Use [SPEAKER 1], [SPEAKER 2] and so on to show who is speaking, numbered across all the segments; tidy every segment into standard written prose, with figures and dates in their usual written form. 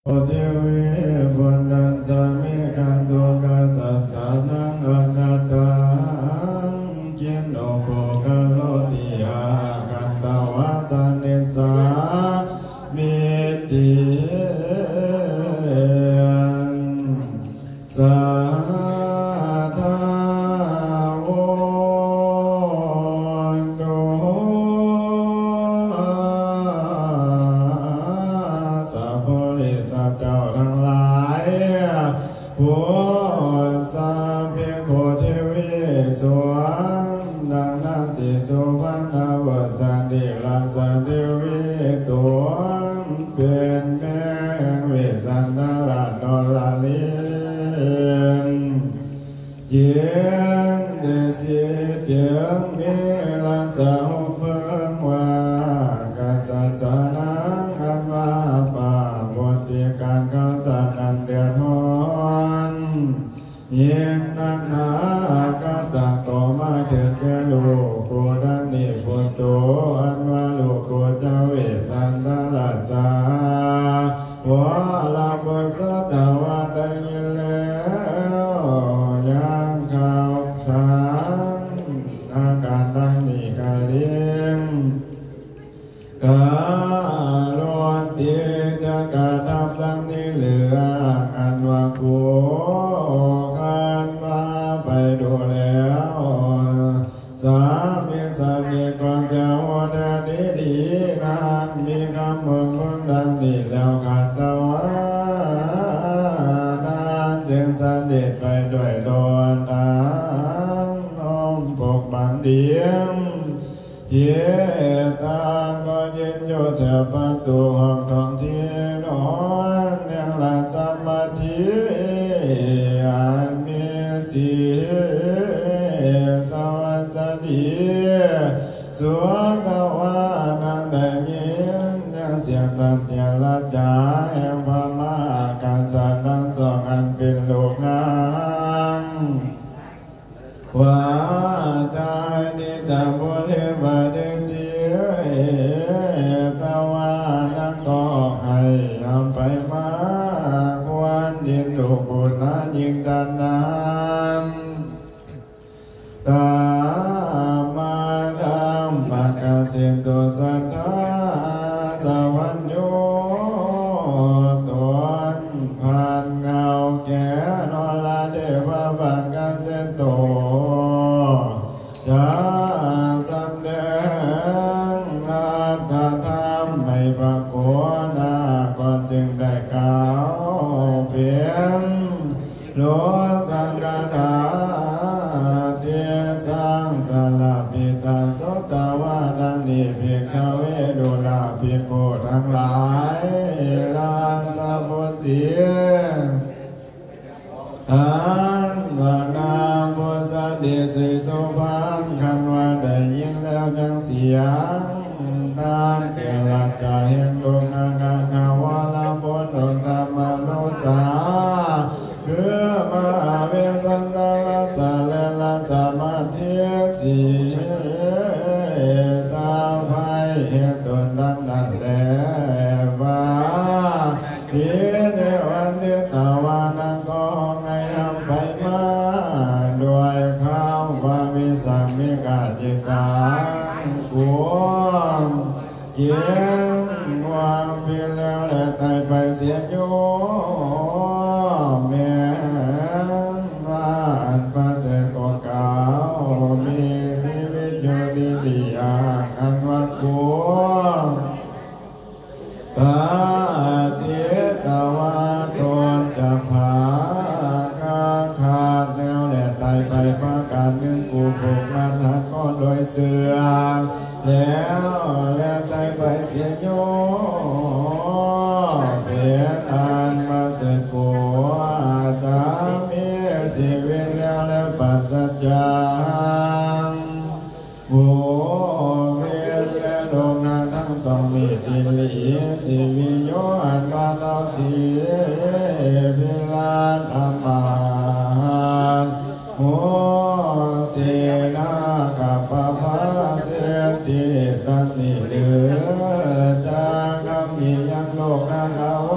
[SPEAKER 1] โอเทวิบุญนัสสมิกันตุกัสสะสานังอาคาตังจินโนโคกัลโลติอาคันตวาสันนิสามิติสาธาวโนสัพพริสัจเจ้าทั้งหลายผู้สัพเพโคเทวิสวงดังนั้นสิสุวรรณวสันติลาสันติวิตัวเป็นแม่เวสันดาลานอลาลีเจียงเดสิเจียงเมลาสาวเพิงว่ากัสสะนังอันว่าป่าบติการกัสสะนันเดือดร้อนยิ่งนักหนากาตะต่อมาเถิดแก่ลูกกูดังนี้พุทโธอันว่าลูกกูเจ้าเวสันดาลาจาวะลาบุสตาวะได้ยินแล้วยังข่าวสารอาการดังนี้กาเลียงกาโลติจะกาทำดังนี้เหลืออันว่ากูกันมาไปดูแล้วสามีสันนิก่อนจะวันนี้ดีนางมีคำมึงดังนี้แล้วขัดตะวันนั้นจึงสันนิไปด้วยโดนทางน้อมปกบังเดียมเยตางก็ยืนอยู่แถวประตูห้องท่องเที่ยวนอนยังหลับสมาธิอันมีสีสวัสดีสวงกวานังได้ยินยังเสียงตันเตียละจาแห่งพม่าการสัตว์ทั้งสองอันเป็นลูกนางว่าใจนิตาบุริบาเดสีตะวันนักก็ให้นำไปมาควรดินลูกบุญนายิ่งดันนานตามาดามปากกาเสียงตัวสัทธาสวรรค์โยตัวผ่านเงาแก่นอลาเดวะบังกันเสโตจะสำแดงอัตถธรรมในพระโกนาก่อนจึงได้กล่าวเพียงโลสังกตาเทสังสลาปิตาโสตวาดังนี้เพียงขเวดุลาภิกขุทั้งหลายลานสาพุทธิอันว่านาบุษดิสิสุภังคันว่าได้ยินแล้วจังเสียงตานเกลัจาเห็นดวงนางกาวาลาบุตรธรรมโนสาคือมหาเวสันตลาสาเลละสามาธิสีสาวไพเหตุตนดังนั้นแลว่าเพียงในวันเดียวตะวันนั้นก็ไงทำไปมาด้วยข้าวความวิสังมิกาจิตากุมเกี่ยงความเพียรแล้วและตายไปเสียโยแม่ว่าอันพระเจ้าก็กล่าวมีชีวิตอยู่ดีๆอันว่ากุมปาทิตวาตนจะพาข้างขาดแล้วแหละตายไปประการหนึ่งกูผูกมันหักก็โดยเสือแล้วและตายไปเสียโยเพียงอันมาเสด็จกูตามีชีวิตแล้วและปัสสัจจังบุเวรและดวงนาทั้งสองมีดินลีสิวิโยอันว่าเราสีพิลานอามาโหเสนากับปะพาเสติดังนี้เหลือจากคำมียังโลกนาลาว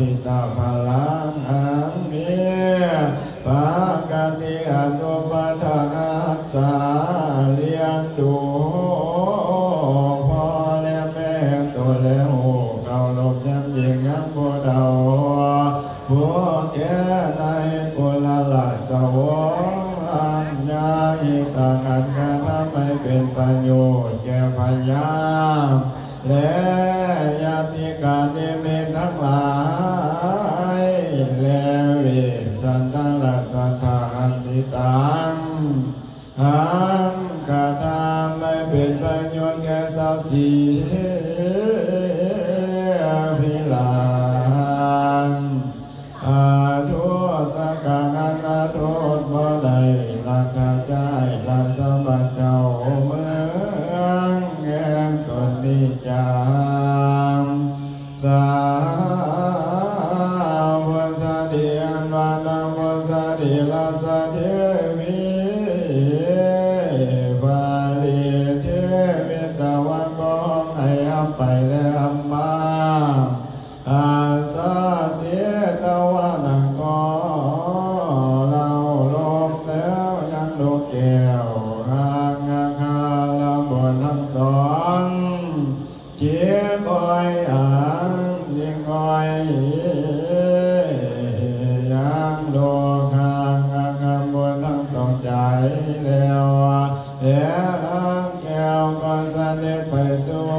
[SPEAKER 1] ปิตาพลังอังเมียปากติอนุปัฏฐาสาเลี้ยงดูพ่อและแม่ตัวแล้วเขาลบย้ำยิงย้ำผู้เดาผู้แก่ในกุลละสวงอัญญาอิตางันการทำให้เป็นประโยชน์แก่พญาและญาติการนิมิตทั้งหลายและวิสันตละสัทธานิตังอันกระทำให้เป็นประโยชน์แก่สาวสีพิลานอาทุสกังอนาโทษบ่ได้ลักขใจลักสมบัติเจ้าเมืองแห่งตนนิจามสาวสาดีอันวานังวสาดีลาสาเทวีบาลีเทวิตาวันก็ให้อัมไปและอัมมาอาสาเสียตะวันนังก็เราลงแล้วยังดูแก้วหางาคาลาบนทั้งสองเชี่ยคอยอ่างยิงคอยยังดูคางคำบนทั้งสองใจแล้วแล้วนางแก้วก็เสด็จไปสู่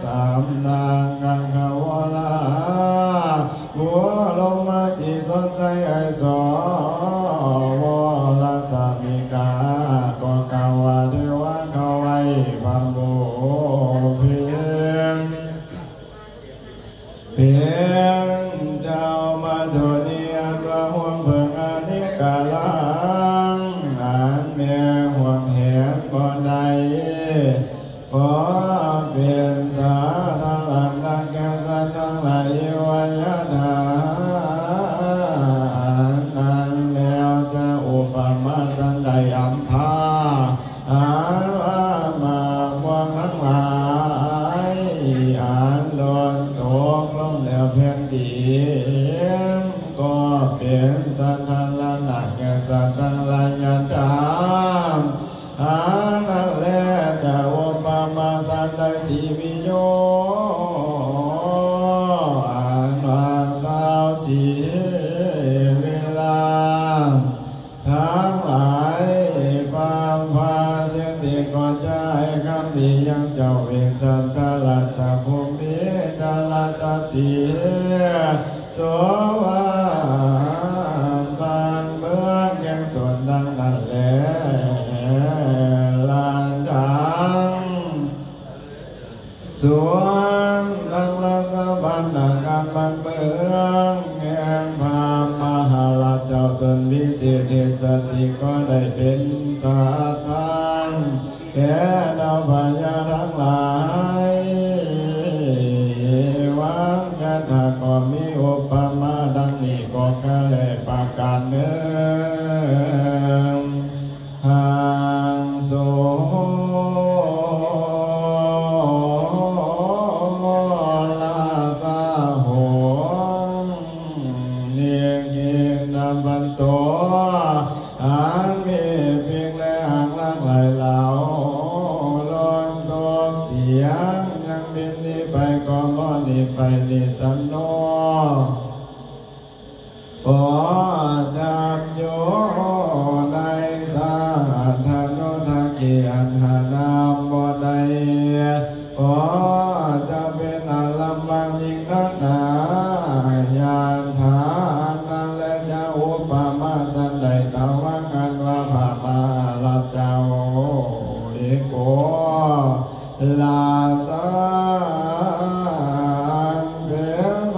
[SPEAKER 1] สามนางกังขาวลาบัวลงมาสีสดใสไอสอวลาสามิกาก็กาวาเทวะเขาไว้บังโบเพียงเจ้ามาโดนีอันว่าห่วงเบิ่งอันนี้กาลังอันแม่ห่วงแหนบ่ได้ขอเป็นสาทั้งหลังดังแก่สัตว์ทั้งหลายวิญญาณนั้นแล้วจะอุปมาสันใดอัมพาอันว่ามาห่วงทั้งหลายอันหล่นตกลงแล้วแผ่นดินก็เป็นสัตว์ทั้งหลายดังแก่สัตว์ทั้งหลายยันดามอันนั้นแลจะอุปมาสันใดสีวิโยอันว่าสาวสีเวลาทั้งหลายความพาเสียงที่ก่อนใจคำที่ยังเจ้าเวกสันตลัสสะภูมิตลัสสะสีโสวาบางเมืองยังตนดังนั้นแลลานดังสวงดังลาสบันดังการบันเมืองแห่งพามมหาราชเจ้าตนวิเศษเดชสติก็ได้เป็นสาธานแก่ดาวพญาทั้งหลายวังยันหาก็มีอุปมาดังนี้ก็กะเลยปากการเนื้อหางโสลาสาหงเนียงเกียนบันโตอันมีเพียงและหางล่างไหลเหลาลอนตกเสียงยังบินนี้ไปก็บ่นี้ไปนิสันโนขอจับโยในสาธโนทักเกียรหานามบ่ได้ขอจะเป็นอันลำบากยิ่งนักหนาญาณฐานนั้นและจะอุปมาสันใดตะวังอันว่าพามาลาเจ้าเอโกลาสานเพียงพ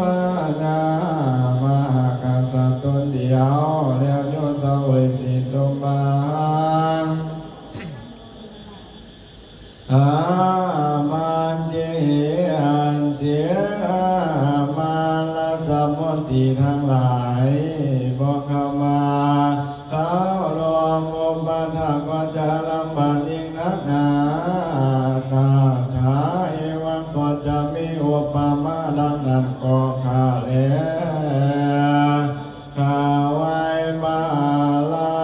[SPEAKER 1] ญามากษัตริย์ตนเดียวแล้วโยสเวยสิสมบัติอามันเจหันเสียมาลสมุนติทั้งหลายบอกเข้ามาเขารวมอุปถากก็จะลำบากยิ่งนักหนาตาถาเอวังก็จะมีอุปมา ดังนั้นก็ข้าแลข้าไว้มาลา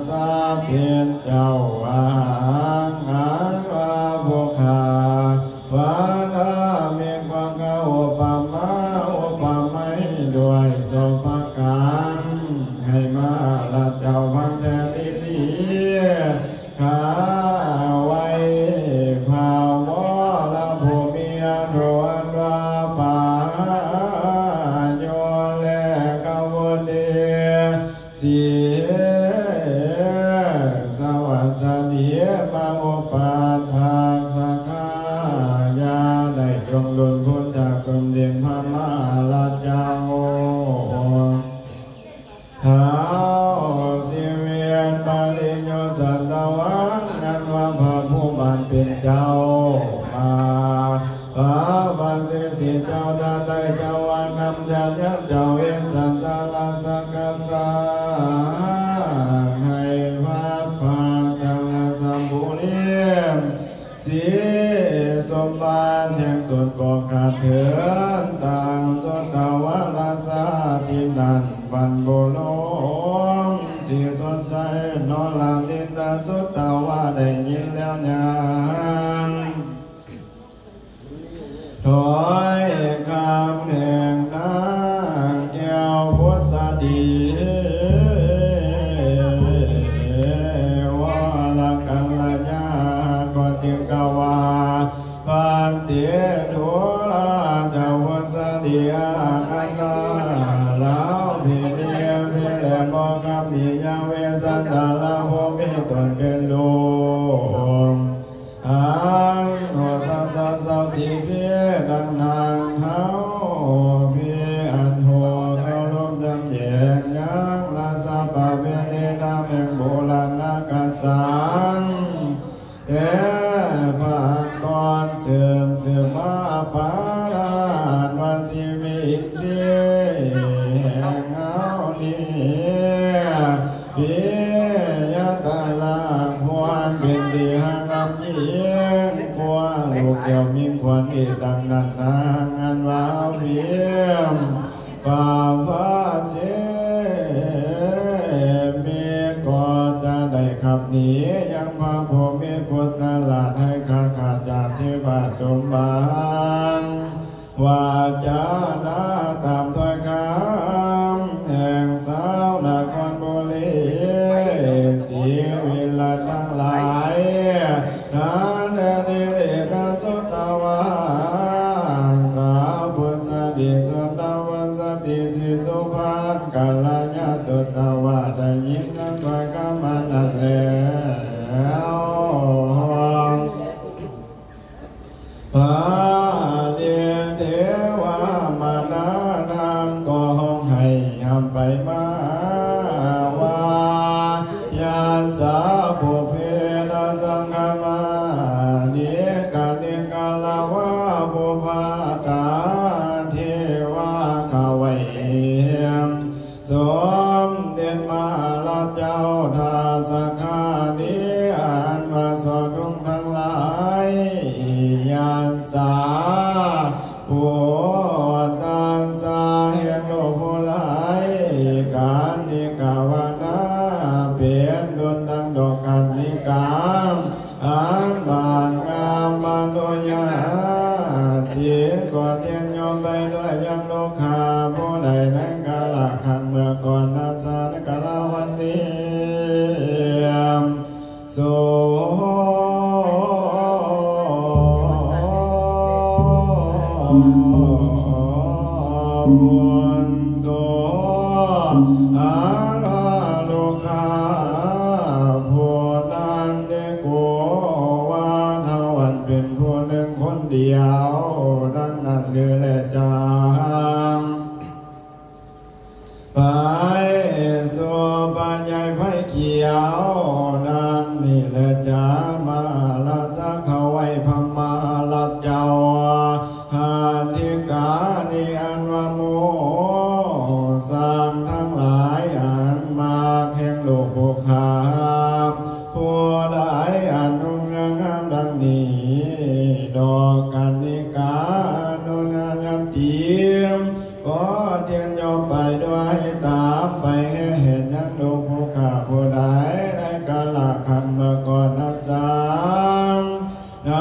[SPEAKER 1] สาเพียรเจ้าวางงานว่าบุคคาว่าถ้ามีความกอุปมาอุปไมยด้วยสภการให้มาละเจ้าพันแดนดีข้าไว้ภาวละภูมิอันโดนว่าป่าโยแลกวเดเสียสวัสดีมาอุปาทานสักขายาได้ดวงลุนพ้นจากสมเด็จพระมหาราชเจ้าท้าวสิเวียนบาลิโยสัตวังนันว่าพระผู้บันเป็นเจ้ามาพระบัณฑิตสิเจ้าดาได้เจ้าวางคำยันยันเจ้าเวียนสันตลาสักษาให้วัดพากังสัมภูเรียมสีสมบัติแห่งตนก่อขาดเถินต่างสดตาวาลาสาที่นั่นบันโบโลงสีสดใสนอนหลับดินดาสุดตาวาได้ยินแล้วยังถอยคำแห่งนางแก้วพุทธดีว่าละกันละยาก็จึงกวาปันเตียทุลาเจ้าพุทธดีอาคันลาแล้วพิเดียพิเลบอกคำที่ยังเวสันตาลาโหมิตนเป็นลูกหัวสัสสะสีเพียดังนางเท้าเพียอันหัวเขาลมจำแยงยังลาสาปะเวเนดาแมงโบราณกษัตริย์แต่ภาคก่อนเสื่อมมาปาลานวาสิวิเสียแห่งเอาดีเพียตาลาพวนเป็นดีหักลำเยียงพวงลูกเกี่ยวมีควันอีดังนั้นนางอันว่าเพียมป่าวาเสียมีก็จะได้ขับหนียังพระภูมิพุทธลาภให้ขาดจากที่บาสมบัติว่าจะนาตามถ้อยคำแห่งสาวนครบุรีสีวิลาทั้งหลายนั้นเดเรตสุตวาสาพุทธดีสุตวัสดีสิสุภันกัลยาสุตวาได้ยินนั้นถ้อยคำนั้นแล้วพระเดียเทวามานานางก็ห้องให้ยำไปมาว่ายาสาภูเพดาสังฆมาเดียกาลาวาภูภาตาเทวาขาวเยมสมเด็จมาลาเจ้าทาสคาเดียนมาสอดุงทั้งหลายยานสาผู้ตันสาเห็นโลกผู้หลายการนิกาวนาเปลี่ยนดวงดังดอกกันนิกามอันบานงามบานโดยาเทียนก่อนเทียนยอมไปด้วยยังโลกาผู้ใดนั้นกาลขังเมื่อก่อนนาสานกาลวันนี้โสบุญโตอาลาโลกาผู้นั้นได้โกวาทวันเป็นผู้หนึ่งคนเดียวดังนั้นเรือและจางไปสู่ปัญญาไฟเขียวดังนี้และจามาลาสักเขาไว้พมาลาเจ้าหาธิกานิอันวโมสร้างทั้งหลายอันมาแห่งโลกภูคาผู้ใดอันรุ่งเรืองงามดังนี้ดอกกันนิกาโน ก็เทียนโยมไปด้วยตามไปเห็นยังดูผู้ข้าผู้ใดในกาลคันเมื่อก่อนนัดสามใน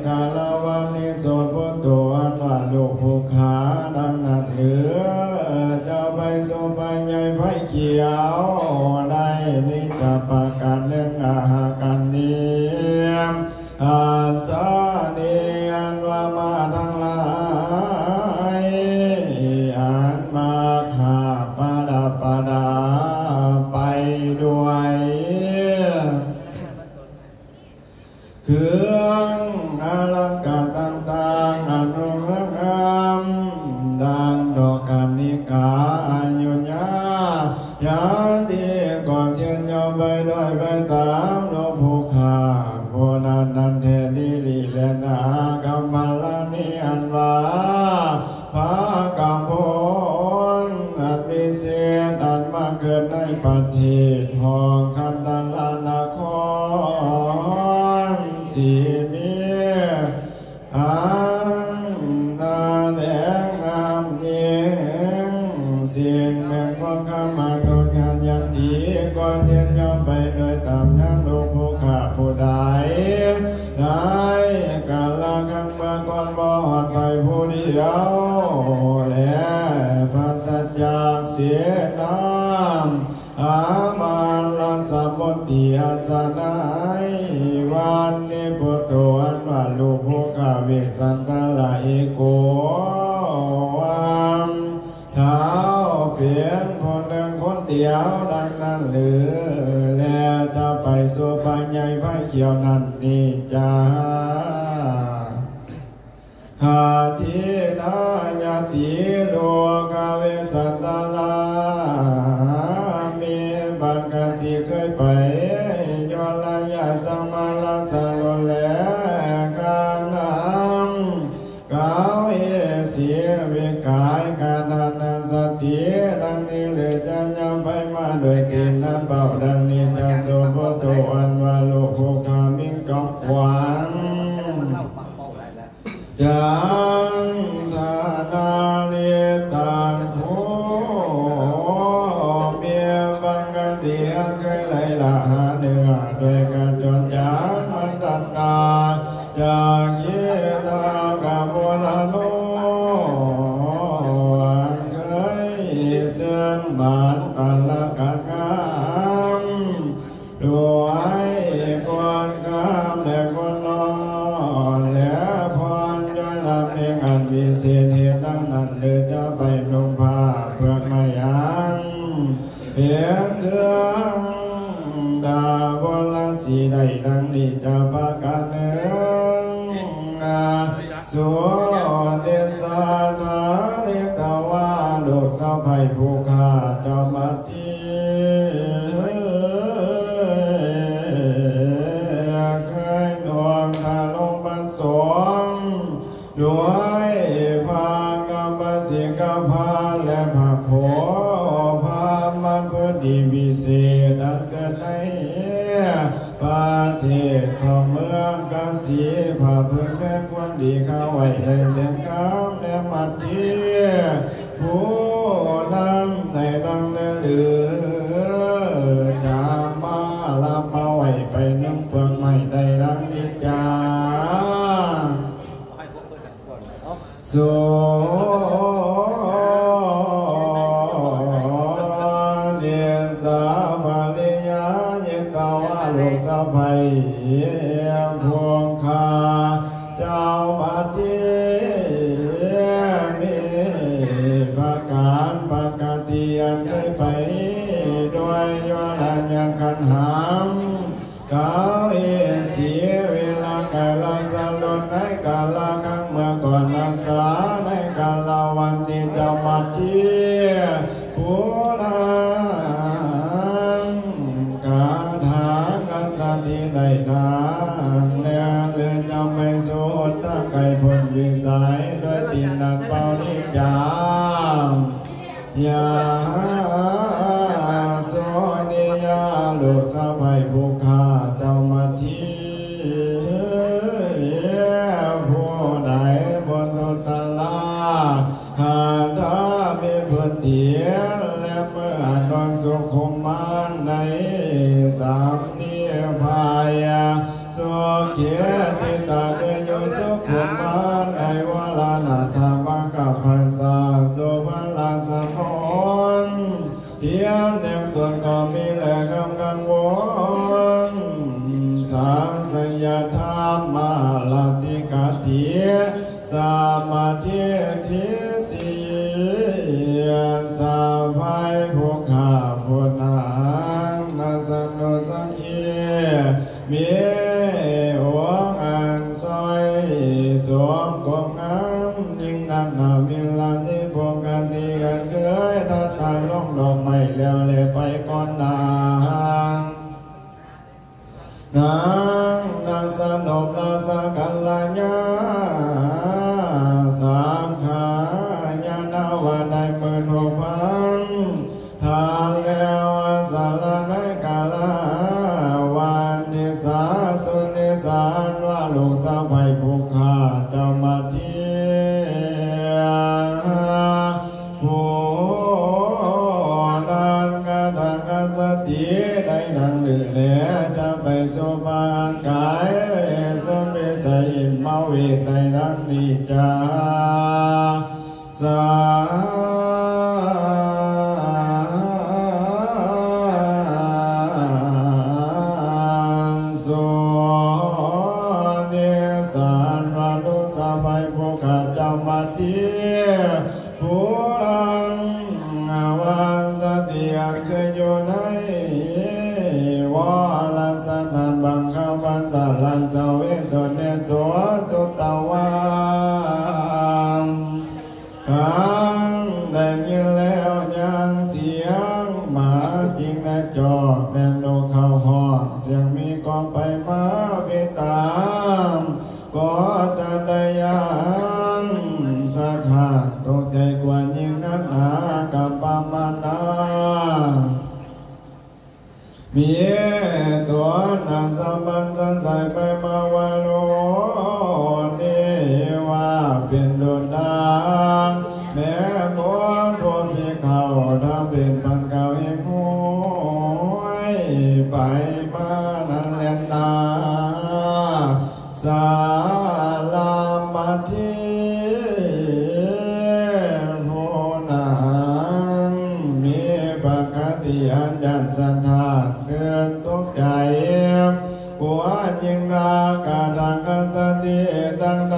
[SPEAKER 1] กาลวันนี้โสดผู้ตัวว่าลูกผู้ขาดังนั้นเหลือจะไปสู่ไปใหญ่ไฟเขียวได้นิจประการเรื่องอาหารกันนี้อาสาเนียนว่ามาทั้งหลายอ่านมาขาปาดาปาดาไปด้วยเครื่องอลังการต่างๆอนุรักษ์งามดังดอกกัญญิกาอายุญญายาดีก่อนเทียนโยมไปด้วยไปตามหลวงปู่ข้าโบราณนันเทนิลิเลนากรรมลานิอันวาพระกำพลอันวิเศษอันมาเกิดในประเทศหองคันดังลานครสีเมียอันนาแดงงามเย็นเสียงแม่ควงข้ามาโดยงานยันทีก่อนเทียนยอมไปโดยตามยังลูกผู้ข้าผู้ใดได้กาลครั้งเมื่อก่อนบ่หอดไปผู้เดียวและพระสัจจเสียน้ำอามาลสัมปติอาสนัยวันนี้พุทโธอันว่าลูกผู้ข้าวิสันตละเอโกวันเท้าเปลี่ยนคนหนึ่งคนเดียวดังนั้นหรือแล้วจะไปสู่ไปใหญ่ไฟเขียวนั้นนี่จ้าหาทีนายาติโลกาเวสันตลามีบางกันที่เคยไปยอลายาสมาลาสโลแลกานำกาวเอเสียวิกายกานานาสติดังนี้เลยจะยังไปมาโดยกินนั้นเบาดังนี้จะสุโภโตอันวาโลภคามิงกำขวัญจันทนาเลียตังโคเมียบังกันที่อันเคยไหลละหาเนื้อด้วยการจนจานมันดัดดาจากเยตากาโบราโนเคยเสื่อมบานตันละกังามด้วยคนกามและคนนอนและพรด้วยลำเองอันวิเศษเหตุดังนั้นหรือจะไปนุ่งผ้าเพื่อไม่ยังเพียงเครื่องดาบลสีใดดังนี้จะประกาศเนื้อส่วนเดชาธาเรียกว่าลูกสาวไผ่ผู้ข้าเจ้ามาทีเคยดวงทาลงบันสวงด้วยพากรรมสิกพาและภาโขพามันเพื่อดีวิเศษอันเกิดในประเทศทองเมืองกาสีพาเพื่อนแม่ควรดีเข้าไว้ในเสียงคำและมัดเทียผู้นั้นในดังเหลือจะมาลามาไว้ไปนึ่งเปลืองไม่ได้ดังนี้จ้าโสเดียสาบาลิยาเยตาวาโลกสะไพพวงคาเจ้ามาทีมีประการประกาศอันเคยไปด้วยยอดยังคันหามกาวเอเสียเวลากาลสลดในกาลครั้งเมื่อก่อนนักษาในกาลวันนี้เจ้ามาทีผู้นั้นกาถากษัตริย์ใดนางแล้วเลือนจำไม่สูญตั้งไกลพ้นวิสัยด้วยตีนันเป่านิจามยาโสนิยาลูกสะใภ้ผู้ข้าเจ้ามาทีผู้ใดบนตุตลา ยธรรมาลติกาติสามาธิทิสีสาภัยภูขาภูนังนาสนุสังเคีมีหวงอันซอยสวมกบงามยิ่งนักหนามิลันที่พวกกันที่กันเคยทัดทานลงดอกไม้แล้วเลยไปก่อนนางนางสนมนาสกัลญาสามขายานาวาได้16,000ทานแล้วสารนักาลาวันนิสาสุนิสานว่าลูกสาวไปภูขาเจ้ามาเทียผู้ดังกะดังกะสติได้ดังลือเหลือจะไปสุบางกายสมเด็จใส่มาวิได้ดังนิจาสาผู้รังวันสติคืออยู่ในวาลสถานบังคับภาษาลันสวิสุทธิตัวสุตตะวันขังได้ยินแล้วยังเสียงหมาจริงและจอกแดนโลกเข้าห้องเสียงมีกองไปมาวิตามก็จะได้ยังสักหาตกใจกว่ายิ่งนักหนากับปามานามีตัวนางสมบันสันใส่ไปมาวาโลนี่ว่าเป็นดวงดาวแม้คนพวกที่เขาทำเป็นพันเก่าเองห้วยไปมานั้นแลนนาสาลามาทีโหนังมีปกติอันยันสันทาเกินตกใจกลัวยิ่งรากาดังกสติดังใด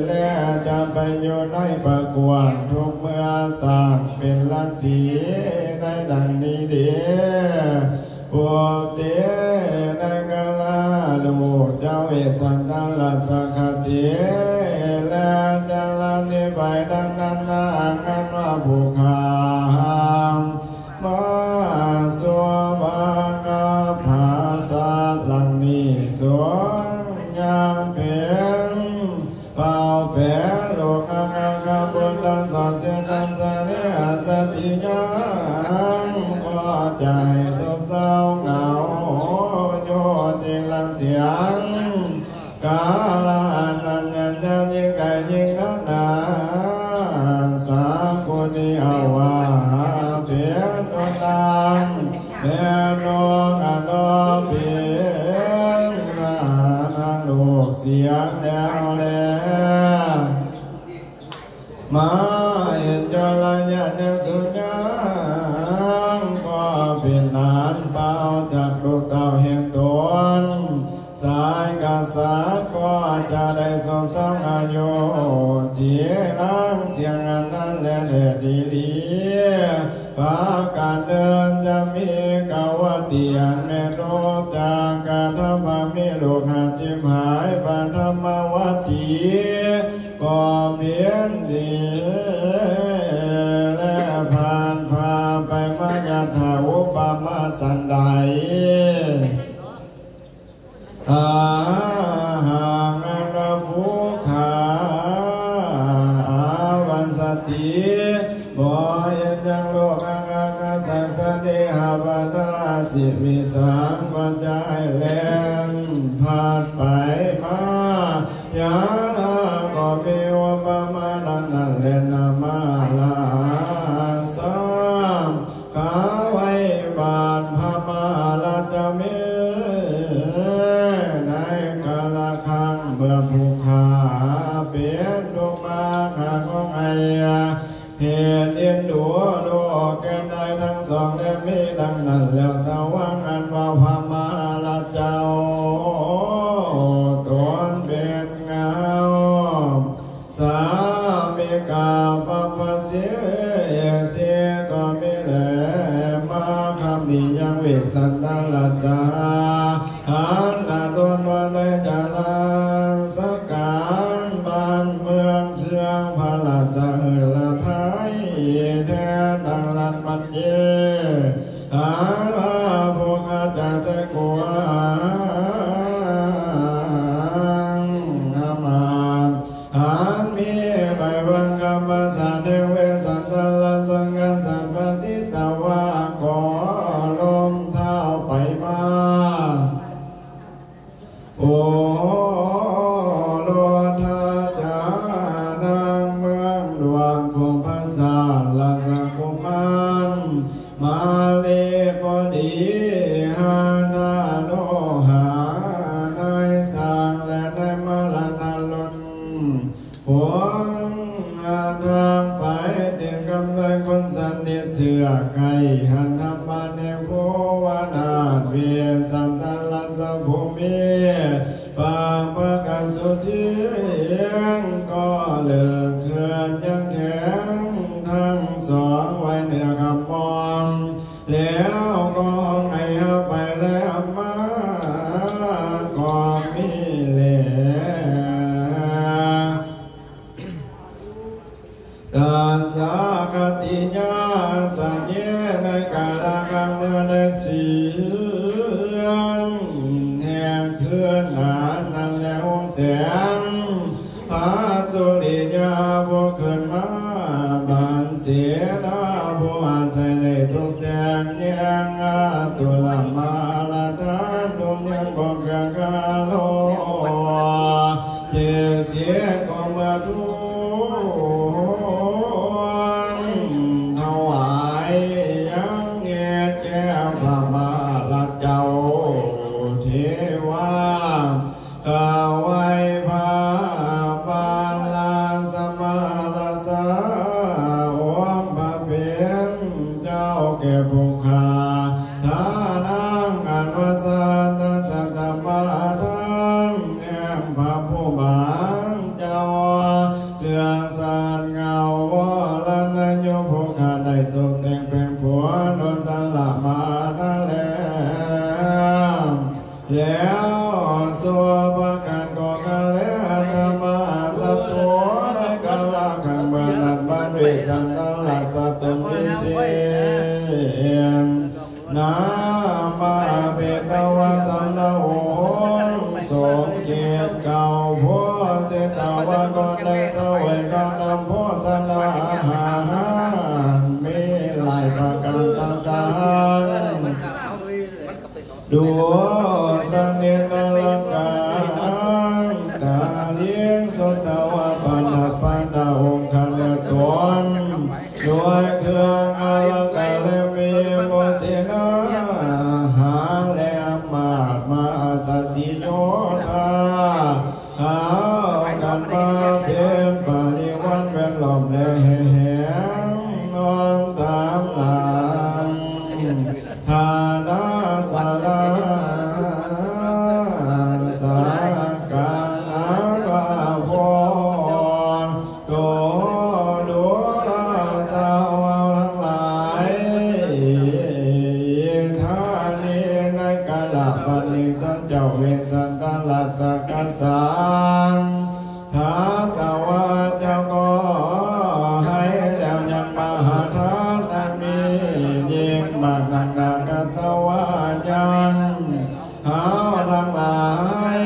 [SPEAKER 1] และจะไปอยู่ในประกวดทุกเมื่อสร้างเป็นลักษีได้ดังนี้เดียพวกเตี้ยนังกลาลูกเจ้าเอสันตังลัสคติและจะละนิไปดังนั้นนางกันว่าภูขามาสวบากาภาษาลังนี้สวงยามเป็นเป่าแผ่โลกอังคาบุญดันสอนเสียดันสะเนหสติยังก็ใจสุขเศร้าเหงาโยติลังเสียงกาลานันยันยันยิ่งไกยิ่งนักหนาสากุฏิอาวาเพียรดวงดังแม่นกอโนเพียงนาลูกเสียงแล้วแล้วมาเห็นจรยะเนสุญญางก็เป็นนานเป่าจากลูกเต่าแห่งตนสายกษัตริย์ก็จะได้สมสองอายุเจียรังเสียงอันนั้นแลดีลีปาการเดินจะมีกาวติอันแม่โลจากการธรรมมีลูกหาจิมหายปานธรรมวัตติก็เพียนดีและผ่านพาไปมายาถาอุปมาสันใดหางอันฟูขาวันสติบ่ยันยังโลกอังกาสัสติหาปัตตาสิวิสังก็จะให้แล่นผ่านไปมายาลาก็มีอุปมานั้นเล่นนามาลาสามขาไว้บาทพมาลาจะมีในกาลคังเบื่อภูขาเปลี่ยนดวงมาขาของไอเหตุเอ็นดูดูแก่ใดทั้งสองและมีดังนั้นแล้วตะวังอันว่าพมาลาเจ้า สามิกาปปะเสเสก็มิเลมาคำนิยังเวสันตัลลัสสาหันนาตัวมาเลยจาราสการบ้านเมืองเทืองพระราชละไทยแทนดังรันมันเยอาลาโภคาจาสกุอามาหันมีใบวังกรรมสาเดเวสันตละสังฆสัมปติตาวะขอลมเท้าไปมาโอโลทาจานังเมืองหลวงคงภาษาลาสกุมารมาเลก็ดีหานาโนหานายสร้างและนายมรณะลุนหวงทางไปเตียนกำเลยคนสันนิเสือไก่หันธรรมเนโพวนาเวียสันตลัสสะภูมิปางประกันสุทียงก็เลิกเคลื่อนยังแข็งทั้งสองไว้เหนือคำมองแล้วก็ให้ไปแล้วมาก็มีเหลือกาสากติญาสัญญาในกาลกังเมื่อได้เสียงแห่งเคลื่อนหานนั้นแล้วแสงพระสุริยาบุขึ้นมาบานเสียนาผู้อาศัยในทุกแดงยังตุลมาลาทานดุมยังบอกกาโลเจเสียก็เมื่อทุถวายยังเงียแก้พระมาลาเจ้าเทวาข้าไว้พาบาลาสมาลาสาอมพระเพียรเจ้าแก่ผู้ข้าทานังอันวสันตสัตตมาทังแห่งพระผู้บานเจ้าเสื่อสารเงาวรณโยผู้ข้าได้ตกแต่งเป็นผัวนนตละมาทั้งแล้วสัวประกันก่อกันแล้วธรรมาสัตว์ได้กันละขังเมืองนันบ้านวิจันตลักษณ์ตุนวิเศษนามาเบตวะสันโหสมเกียรติเก่าผัวเสตาวะก่อนได้เสวยกานำผัวสนาหารมีหลายประการต่างๆดูสันเนนลังกากาเลี้ยงสตวะปันดาองค์ขันตนด้วยเครื่องอลังการและมีโมเสนาหาและมาดมาสติโยธาหากันมาเป็นปริวันเป็นหล่อมและแห่งนอนตามหลังหาดาสาราสากานาลาภรโตดูลาสาวทั้งหลายท่านี้ในกาลปันนิสัจเจ้าเวสันตลัสสะกัสสังท้าตวาเจ้าก็ให้แล้วยังมหาทานนั้นมียิ่งมากนักนากัตวายังหาทั้งหลาย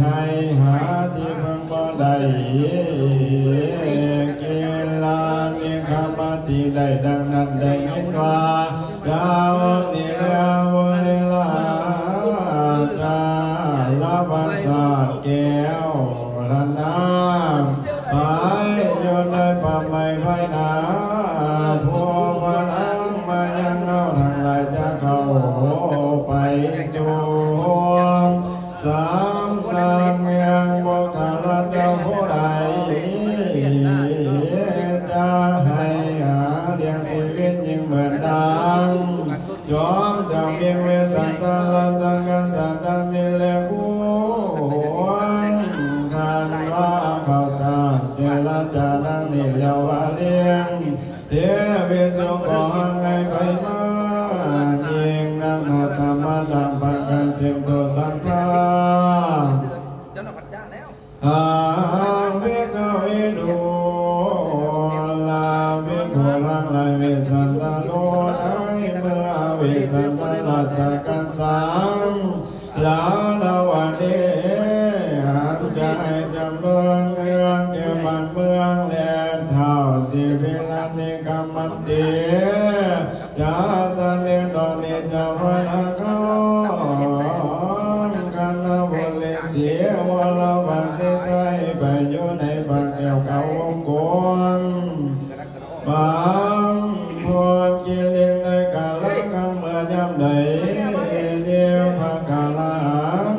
[SPEAKER 1] ให้หาที่เพิ่งบ่ได้เกลานิคามติได้ดังนั้นได้ยินว่าดาวนิราวุลิลาจาลาภาษาแก้วละนามหายอยู่ในป่าไม้ไผ่นาผู้พลังมายังเอาทางหลายจะเข้าไปสู่สามนางเมียงบกาลเจ้าผู้ใดจะให้หาเลี้ยงชีวิตยิ่งเหมือนดังยอมจะมีเวสันตลัสสะกัสสะดังนี้แลผู้ขันว่าเขาตาเจ นิลวาเลียงเทวิสุของไงไปมายิงนังนาธรรมะดังปังกันเสียงตัวสังฆาอาเวกเวดูลาเวกุลังลายเวสันตโลไอเมื่อเวสันตลัสสะกันสังลาดาวเดหันใจจำเมืองเมืองเกี่ยวบ้านเมืองแดนเท่าสิวิลันนิกรรมติจาสันเนตอนนิจวันเขากันนาบุเลเสียวลาบาเสใสไปอยู่ในปากแก้วเขาวงกวนบางพวกกิเลสในกาลกรรมเมื่อยำใดเดียวพระกาลา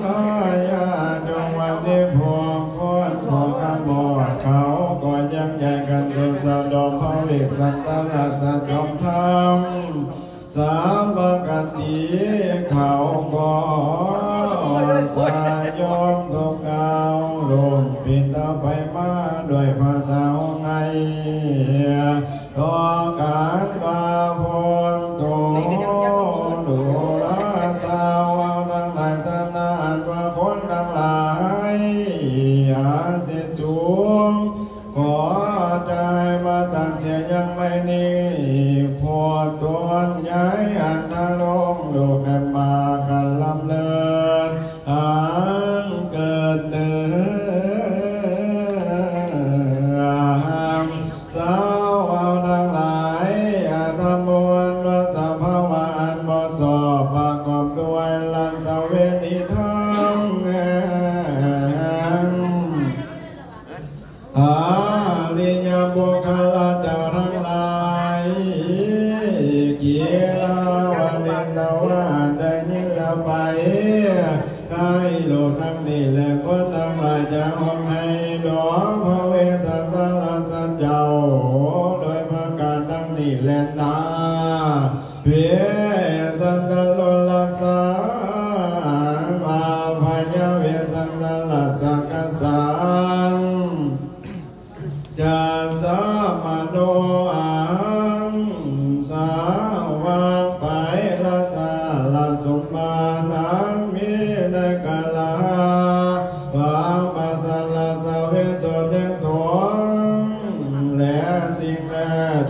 [SPEAKER 1] น้อยญาจงวันที่พวงพ้นขอคำบอกเขาก็ยังใหญ่กันสุดสะดมพระวิสันตลัสสะจอมธรรมสามปกติเขาก็สายยมทุกเก่าลงปินตาไปมาด้วยภาษาไงต่อการบาพนโตดูราสาวทั้งหลายสนานว่าคนทั้งหลายอาเสสูงขอใจมาตัดเสียยังไม่นิ่งพอตัวย้ายอันทะลงลูกได้มากันลำเลินอันเกิดเนื้อสาวเอาทั้งหลายอาธรรมมวลว่าสภาวะอันบ่สอบประกอบด้วยลักษเวนิทั้งอาริยบุคลาเจ้าทั้งหลายกีฬาวันเด่นตะวันได้ยินแล้วไปได้โลกทั้งนี้และคนทั้งหลายจะห้องให้ดอกพระเวสสันตลัสสะเจ้าโดยประการทั้งนี้และนาเวสันตโลลัสสะมาพยาเวสันตลัสสะกัสสังจะสามโนอังสาวางไปละสาละสมบัตินั้นมีในกาลาวางปัสสะละสเวสเดงทองและสิ่งแล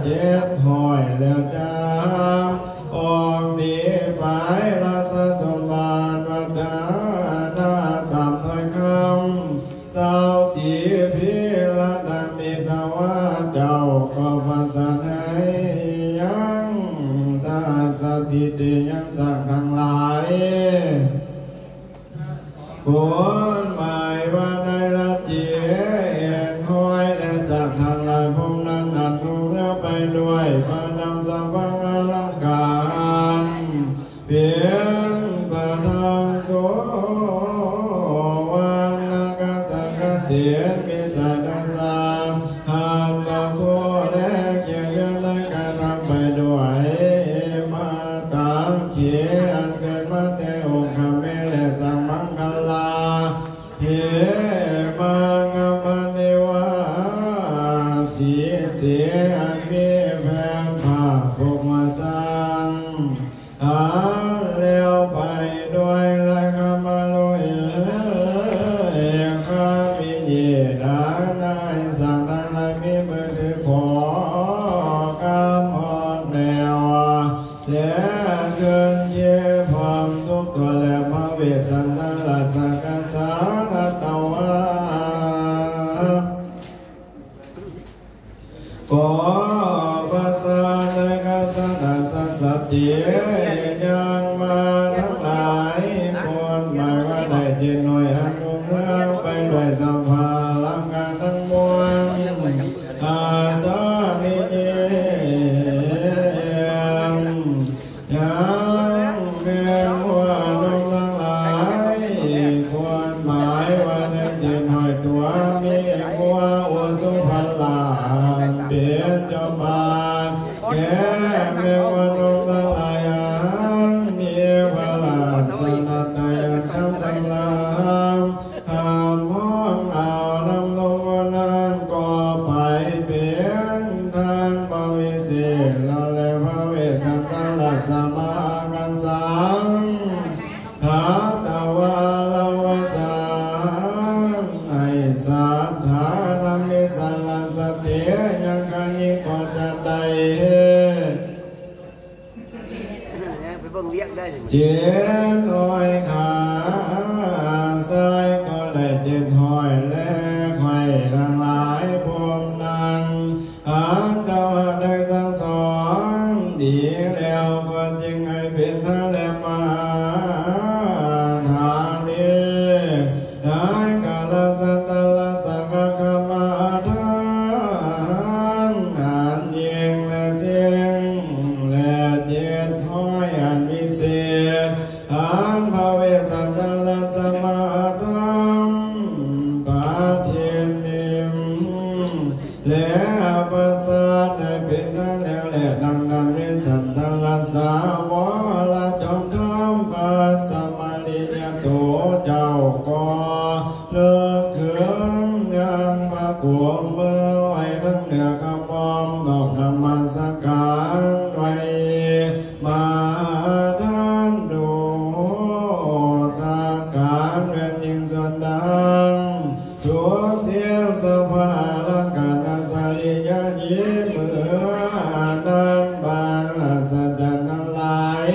[SPEAKER 1] เจ็ดหอยแล้วจ้าออกดีไปละสสมบัติวัฏนาตามถ้อยคำสาวสีพิละดังมีตาว่าเจ้าก็ภาษาไทยยังสาสติติยังสักทั้งหลายคนหมายว่าในละเจียเอ็นคอยและสักทั้งหลายพงนั้นนัดรู้แล้วไปด้วยประดำสังวังอลังการเพียงประทางโสวังนักสังกเสียนมีสัตว์สามหานบาโคและเขียนและกระทำไปด้วยมาตามเขียนเกิดมาแต่องค์คำเมและสังมังคลาเฮมังมันเนวาสีเสียอันมีแผ่นผ้าปกมาสังแล้วไปด้วยลายคำมาโลเอข้ามีเยดานายสังทั้งหลายมีมือถือขอกำหอนแนวและเกินเย่พร้อมทุกตัวและพระเวสสันตลัสสะกัสสะตวะขอปัสสะกัสสะนัสสะติยังมาทั้งหลายคนหมายว่าได้จิตหน่อยอันยุ่งเมืองไปด้วยสัมภาระกันทั้งมวลอาสานิเยยังเพียงหัวลงทั้งหลายควรหมายว่าได้จิตหน่อยตัวมีหัวอุสุภลาเปลี่ยนจอมบานแก่เพียงหัวลงทั้งหลายมีพลาสนัตยันคำสังลางหามห้องเอานำลงวันนั้นก็ไปเปลี่ย ยังคันยิ่งก็จะได้
[SPEAKER 2] ไปเบิ่งเลี้ยงได้
[SPEAKER 1] เจ็ดห้อยขาซ้ายก็ได้เจ็ดห้อยและไข่ทั้งหลายพวงนั้นหาเจ้าได้สั่งสอนดีแล้วก็จึงให้เป็นทะเลมาทานีได้กาลสัตตละสังฆกรรมทานอ่านเยียงและเสียงและเจ็ดห้อยอันวิเศษอ่านภเวสัตตละสมาธรรมปาเทียนนิมและประสาทได้เป็นทั้งแล้วและดังนั้นเรียนสัตตละสาวละจอมธรรมปัสสมาลิยโตเจ้าก็เลิกเขื่อนยังพระกวมเมื่อไว้ทั้งเหนือขมอมนอกนมัสการไว้มาท่านดูตาการเรียนยิ่งส่วนดังสัวเสียงสภาลังการสาริยายิเมื่อนั้นบานละสัจจันทั้งหลาย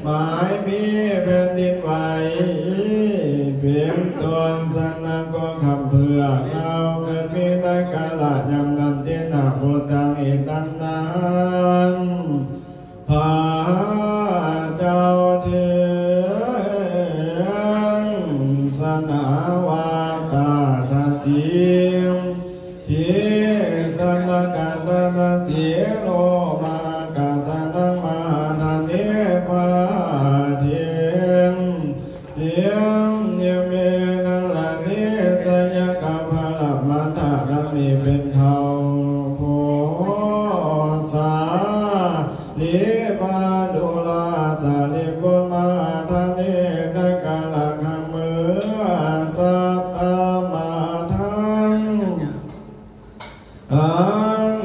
[SPEAKER 1] หมายมีแผ่นดินไหวเพียงตนสนะก็คำเพื่อเราเกิดมีได้กาละยำนันเตียนาบุตังอีกดังนั้นพาเจ้าเทียงสนาวาตาทาสีพิสนกาตาทาสีโลมากาสนังมาทานเทพาเทียงเทียงเยเมนัลานิสยกาภาลมันตาดังนี้เป็นเขาโพสาลิปาดุลาสาลิบุมาทานเนได้กาลคำมือสัตตมาทังอัน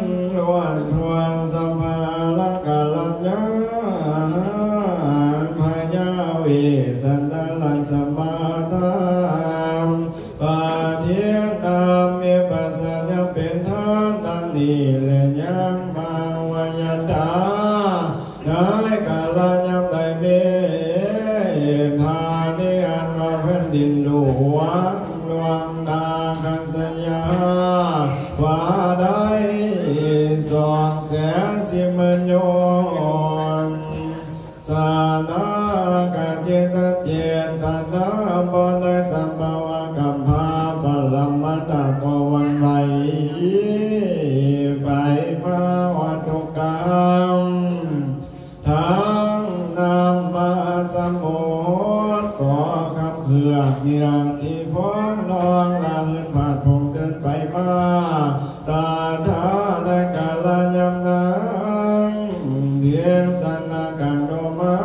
[SPEAKER 1] วันทวนสัมภาระกาลัญญาพยาวิสันตลังสมาทานปาเทียนนามเมปัสสะยังเป็นทานดังนี้และยังมาวยดาได้กาลยามได้เมทานิอันว่าแผ่นดินหลวงดวงดาคันสยาว่าได้สองแสนสิบหมื่นโยนสาธากาเจตเจตนาบได้สัมภวะกัมภาปลัมมัตตะกวันไหวไปมาวัตถุกรรมทั้งนำมาสมุทรก่อคำเผือกเยือกที่พ้องนองละเหินผ่านพงเดินไปมาตาทาได้กาลยำนังเพียงสันนากังโดมา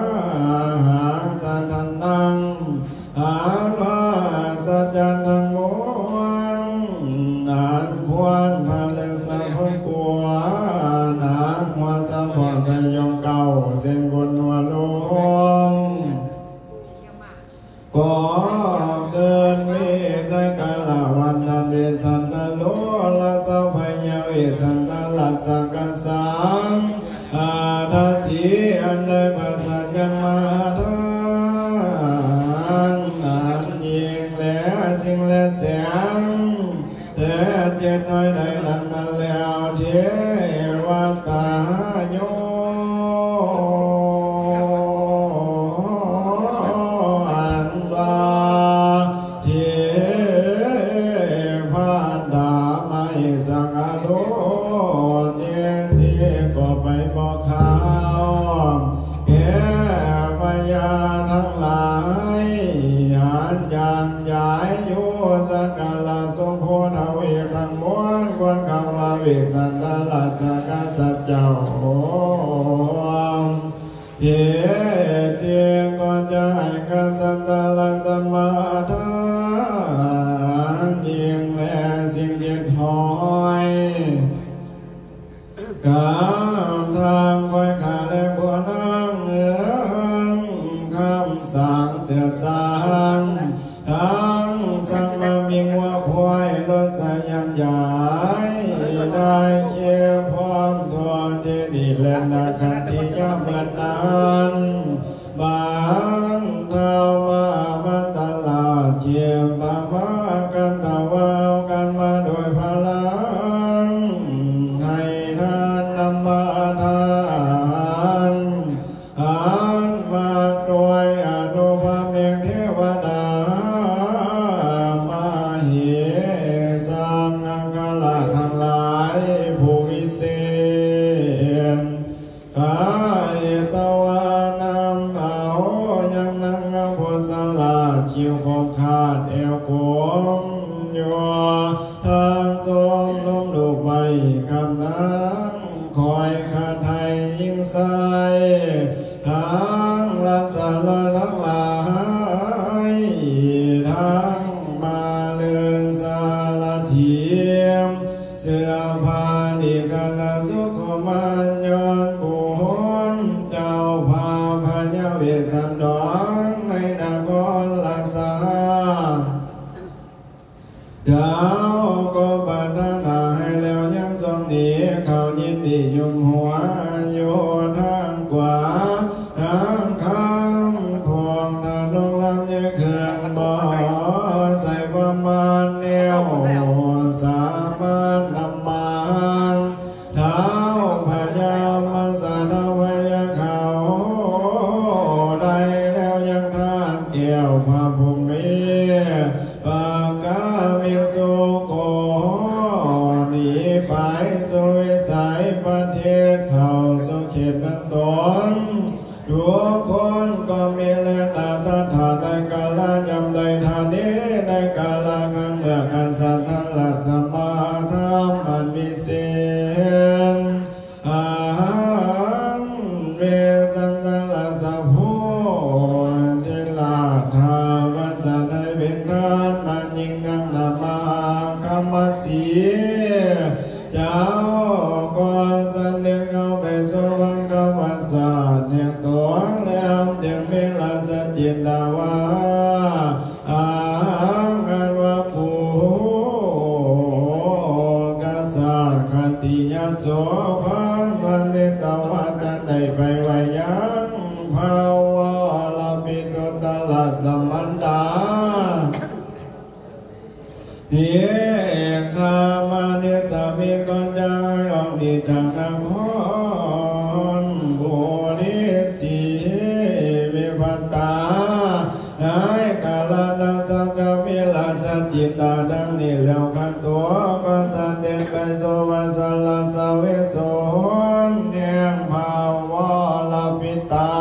[SPEAKER 1] หางสันทันนังหางว่าสัจจันทังมวงนานควรพาเลสะพงกัวนานหัวสะพอนสยองเก่าเส้นบนหัวลงก็เกิดมีได้กาลวันนำเรสันตโลละสัพพยาวิสันตลักสังกัสสังอาทาสีอันได้ประสัญญมาทังนั้นยิงและสิ่งและแสงและเจ็ดน้อยใดดังนั้นแล้วเทวตาโยไปบอกข่าวแก่พญาทั้งหลายหันยังย้ายอยู่สักกาลสมโพธเวทังมวลควรคำว่าวิสันตลัสสกาสัจเจ้าเทเตียงก็จะให้กันสันตลัสสมาทานยิงและสิ่งเด็ดหอยกามทางคอยขาและบัวนั่งเอื้องคำสั่งเสียสางทั้งสั่งมามีหัวควายรถสายยำใหญ่ ได้เกี่ยวพร้อมตัวเดดิและนาคันติยามเบิดนานบางเท้ามามันตลาดเกี่ยวบามากันตะวาวกันมาโดยพลังให้ทานนำมาทานอ่านมาโดยอนุภาพแห่งเทวดามาเหสังฆกาลทั้งหลายผู้วิเศษกายตะวันนำเอายังนั่งพุทธลาคิวคงขาดเอวโกงอยู่ทางทรงลมดูไปคำนั้นคอยคาไทยยิ่งใสทางรักษาละทั้งหลายทางมาเลือนสารเทียมเสื้อผ้าดีกันสุขมันย้อนบุญเจ้าพาพญาเวสสันดรในนครลักษาเจ้าก็บัดนาให้แล้วยังทรงหนีเขายินดียุมหัวอยู่ทางขวาทางข้างพวงทางลงลำยืเครื่องบ่อใส่ประมาณเดียวสามารถนำมาเท้าพญามาสาทวายเขาได้แล้วยังทางเกี่ยวพระภูมิปากกามิสุโกหนีไปสู่วิสัยประเทศเขาสุเขตเป็นตนทุกคนก็มีแรงตาตาถาในกาลยำใดทานี้ในกาลกังเมื่อการสัตทันหลักสมาธรรมอันมีเสียงอาหังเวสันตังลักษะพูเทลาทาวัสนัยเวทานมันยิ่งนังนามาคำสีเจ้าก็เสด็จเข้าไปสู่วังกวาสาแห่งตัวแล้วจึงมีลาสจิตดาวาอาหังวะภูกษัตริย์ขันติยโสภันวันเดตวะจะได้ไปไว้ยังภาวะลาปิตุตละสมันดาเพียคามาเนสามีก่อนจะออกดีจากนครบุรีสีวิภัตตาได้กาลนาสังกามิลาสจิตตาดังนี้แล้วขันตัวก็เสด็จไปสู่วัสลาสเวสโสแห่งภาวะลาปิตา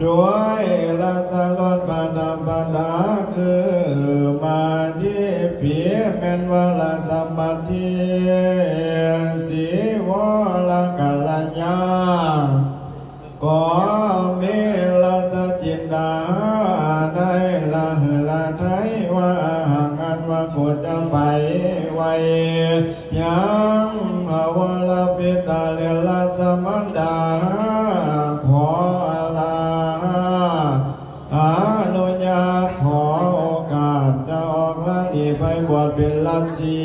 [SPEAKER 1] ด้วยราสลดปาดาปาดาคือมาที่เพียแม่นวลาสัมปทิสีวลกัลยาก็มีลาสจินดาได้ละหละไทยว่าห่างอันว่ากูจะไปไว้ยังภาวะลาปิตาเลลาสมันดาขออนุญาตขอโอกาสจะออกล่างอีไปบวชเป็นฤาษี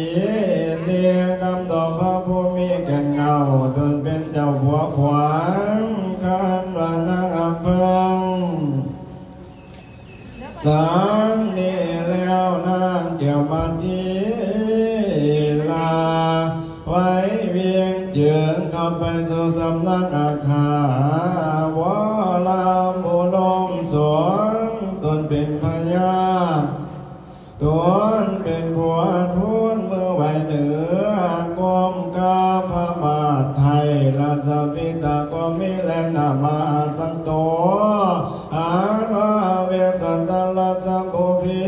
[SPEAKER 1] เรียงคำต่อพระผู้มีแก่นเงาตนเป็นเจ้าหัวขวางขันวานาอัมพังสามนี้แล้วนางเกี่ยวมาทีลาไว้เวียงเจืองเข้าไปสู่สำนักอาคาวะลาบุลมสวงตนเป็นพญาตนเป็นผัวทุนเมื่อไหวเหนือกรมกาพระบาทไทยราชปิตาก็มีแรงนามาสันโตอาณาเวสันตลัสสัมภูพิ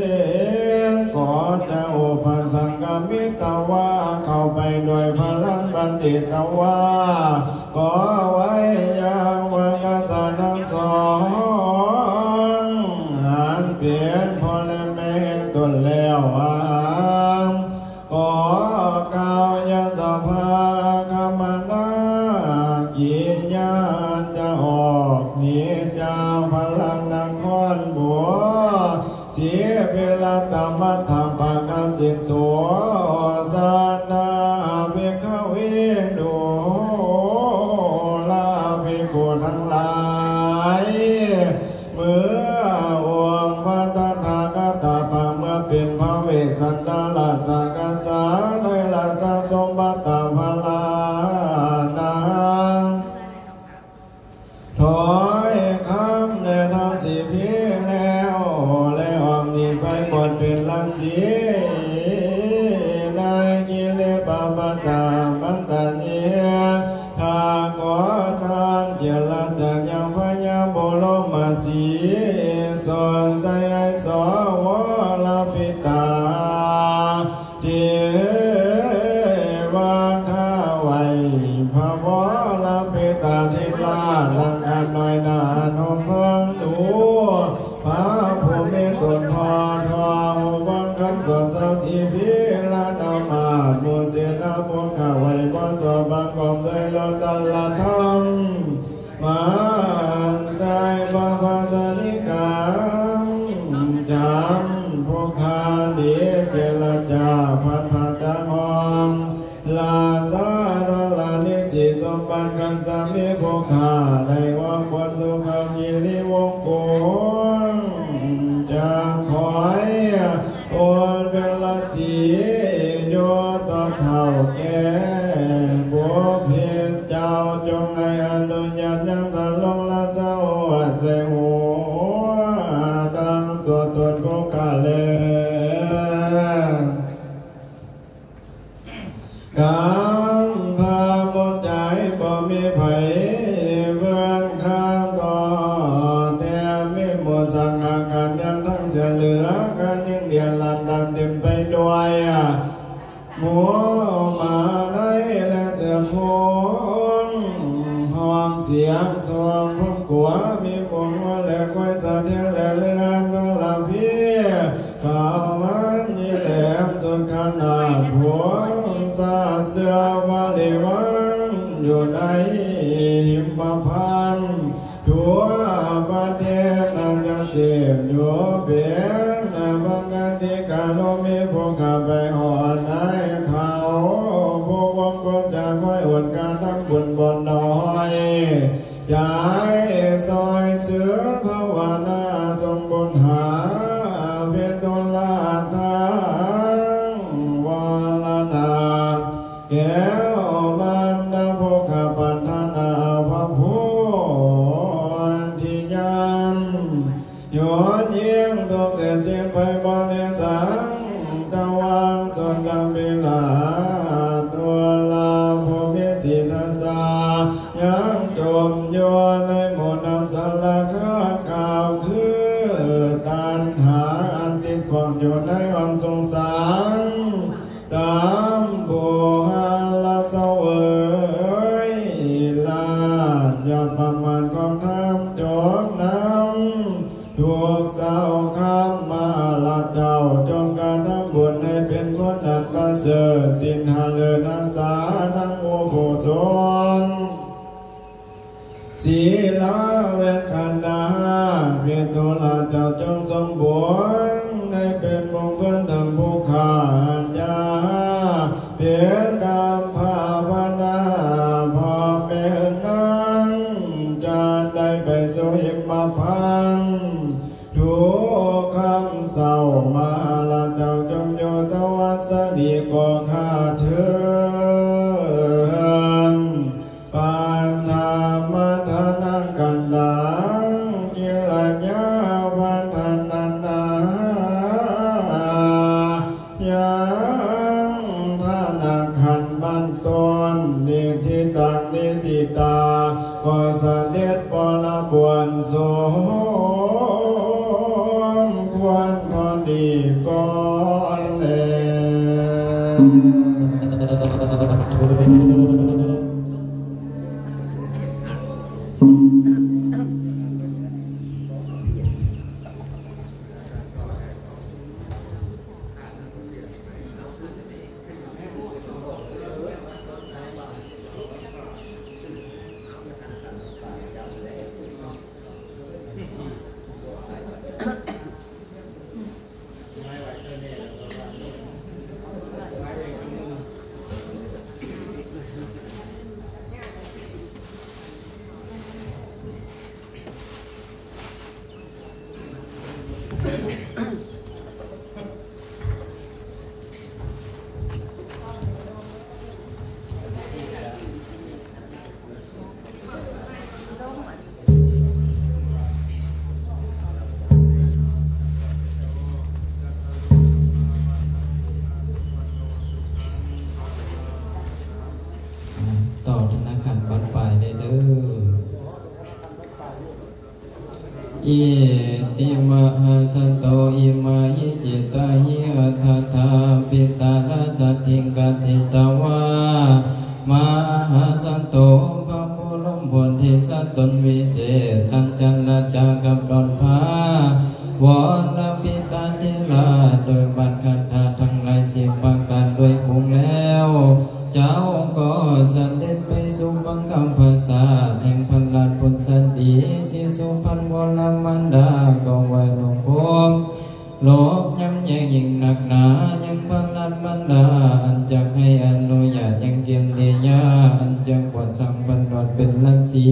[SPEAKER 1] ก็จะอุปสังกมิตวาเข้าไปโดยพลังบัณฑิตวาก็ไว้ยังวังสานังสองอันเปลี่ยนพลเมตตุนแล้วก็กาวยาสภาคมนากิญาจะออกนี้เจ้าพลังนครบัวเสียเวลาตามธรรมปากสิตัวสานา ตาภลานังถอยคำในทางสิพีแล้วและออกนี้ไปหมดเป็นลังสีในกิเลสปปตาบันตาเนียถ้าขอทานเจริญจากยังพยาบุรมาสีส่วนใจไอสวลปิตาเทวาข้าไว้พระวรปิตาทิลาลังการน้อยนาหนุ่มเพิ่งดูพระผู้มีตนพอทองฟังคำสอนสาวสีพิลานามาบุเสียนาบุข้าไว้บ่สอบบางกอมด้วยลดดัลละธรรมมันใจบาภาสนิกาจำผู้ขาดีเจรจาพัดพัดจังหอมลาสาดลานิสิสมบัติกันสามีผู้ขาได้ว่าควรสุขกิริวงกุลจะคอยโอนเป็นละสีโยต่อเท่าแก่บัวเพียรเจ้าจงให้อนุญาตยังตลงละเจ้าเสหัวดังตัวตนผู้ขาเลยกำพาหมดใจบ่มีไผเบื้องข้างต่อแต่มีหมดสังอาการเดินทั้งเสียเหลือการยิ่งเดียนลันดันเต็มไปด้วยหมูมาได้และเสือโคนห้องเสียงสวงพุ่มกัวมีปุ่มว่าและควายสะเทียนและเลือนดวงละพี่ข่าวมันยี่แหลมสุดขนาดหัวซาเสือวาลีวันอยู่ในหิมพานต์ทั่วประเทศนั้นจะเสียบอยู่เบียงบางการที่การลมีผู้ขับไปหอดในเขาผู้วงก็จะคอยอวดการทั้งบุญบนน้อยใจซอยเสือภาวนาทรงบุญหาเพียรตุลาทางวรนาแก้วมันดาภูขาปันธนาพระผู้ที่ยันโยนเยี่ยงทุกเสียเสียงไปบนเนสังตะวันส่วนดังเวลาตัวลาผู้มีศีลสายังจมโยนในหมู่น้ำสลักข้าข่าวคือตัณหาอันติดความอยู่ในอันสงสารตามบุหาละเสวยลาอย่าประมาทความทำจดน้ำถูกเศร้าคำมาละเจ้าจงการทำบุญให้เป็นคนอันประเสริฐสินหาเลือนักษาทั้งโอโภสนศีลาเวทขันธาเพียรตุลาเจ้าจงสมบูรณ์ให้เป็นมงคลทั้งผู้ขาจาเพียรกรรมภาวนาพ่อแม่นั้นจะได้ไปสู่หิมพานต์ทุกคำเศร้ามาละเจ้าจงอยู่สวัสดีก็ข้าเถิดปานธรรมทานังกันดังกิลยาพันธนานายังทานาขันบันตนนิทิตังนิทิตาก็เสด็จปรบวนสมควรพอดีก่อนเลย
[SPEAKER 3] อิติมหาสโตอิมาหิจิตาหิอัฏฐาปิตาลาสัตถิกติตวามหาสโตภะมุลมผลทิสัตตนวิเศษตัญจันลจากัปปลภาวรปิตาทิลาโดยบัตรคาถาทั้งหลายสิบประการด้วยฝูงแล้วเจ้าก็เสด็จไปสู่บังคับภาษาแห่งพลัดพุทธสดีสิสุพันวรมันดาก็ไว้ลงพมโลภย้ำแย่ยิ่งหนักหนายังพลัดมันดาอันจะให้อนุญาตยังเกียมเดียอันจะปวดสังพันวดเป็นลัทธิ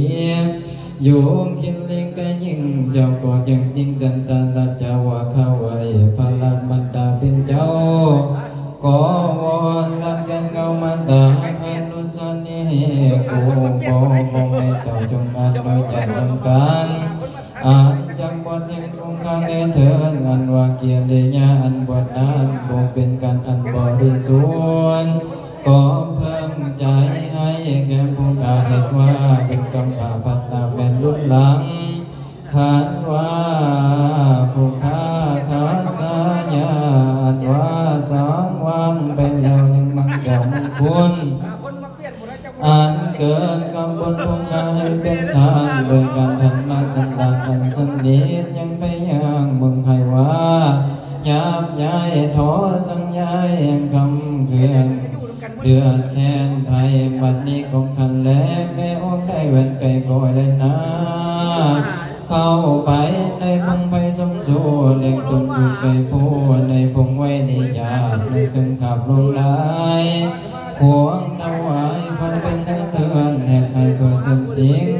[SPEAKER 3] โยงคิดเลี้ยงก็ยิ่งเจ้าก็ยังยิ่งจันตาลาจาวาเข้าไว้พลัดมันดาเป็นเจ้าก็วอนรักกันเงามันดาอนุสานิเหกูก็คงให้เจ้าจงงานโดยใจดำกันอาจจังบวชแห่งคงคางเถิดอันว่าเกียรติญาอันบวชนั้นบ่เป็นการอันบริสุทธิ์ก็เพิ่มใจให้แก่ผู้กาเหตุว่าเป็นกำพาพัฒนาแม่นรุ่นหลังขันว่าผู้ค้าขาสายาอันว่าสองวังเป็นแล้วยังมังเจ้ามังคุณอันเกิดกำบนผู้กาให้เป็นทานโดยการทันนาสันดานอันสนิทยังไปยังเมืองไขว่ายับย้ายถอสังย้ายคำเขื่อนเดือดแค้นไทยบัดนี้คงคันแล้วแม่ออกได้แหวนไก่ก้อยเลยนะเข้าไปในพงไพสมสู่เล็กตุนอยู่ไก่ผู้ในพงไว้ในญาติในเครื่องขับลงไหลหวงถวายฟันเป็นให้เตือนแหกให้เพื่อเสริมสิง